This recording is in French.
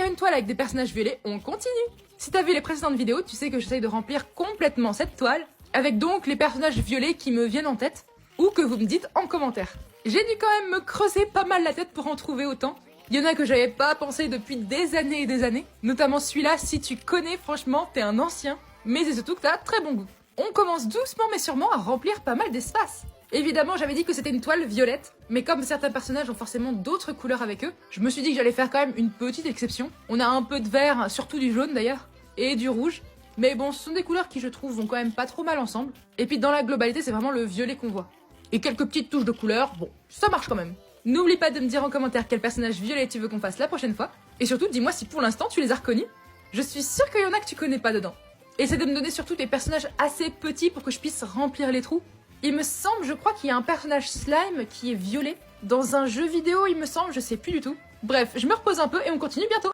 faire une toile avec des personnages violets, on continue. Si t'as vu les précédentes vidéos, tu sais que j'essaye de remplir complètement cette toile, avec donc les personnages violets qui me viennent en tête, ou que vous me dites en commentaire. J'ai dû quand même me creuser pas mal la tête pour en trouver autant. Il y en a que j'avais pas pensé depuis des années et des années, notamment celui-là, si tu connais, franchement, t'es un ancien, mais c'est surtout que t'as très bon goût. On commence doucement mais sûrement à remplir pas mal d'espace. Évidemment, j'avais dit que c'était une toile violette, mais comme certains personnages ont forcément d'autres couleurs avec eux, je me suis dit que j'allais faire quand même une petite exception. On a un peu de vert, surtout du jaune d'ailleurs, et du rouge, mais bon, ce sont des couleurs qui je trouve vont quand même pas trop mal ensemble. Et puis dans la globalité, c'est vraiment le violet qu'on voit. Et quelques petites touches de couleurs, bon, ça marche quand même. N'oublie pas de me dire en commentaire quel personnage violet tu veux qu'on fasse la prochaine fois. Et surtout, dis-moi si pour l'instant tu les as reconnus. Je suis sûre qu'il y en a que tu connais pas dedans. Essaie de me donner surtout des personnages assez petits pour que je puisse remplir les trous. Il me semble, je crois qu'il y a un personnage slime qui est violet. Dans un jeu vidéo, il me semble, je sais plus du tout. Bref, je me repose un peu et on continue bientôt.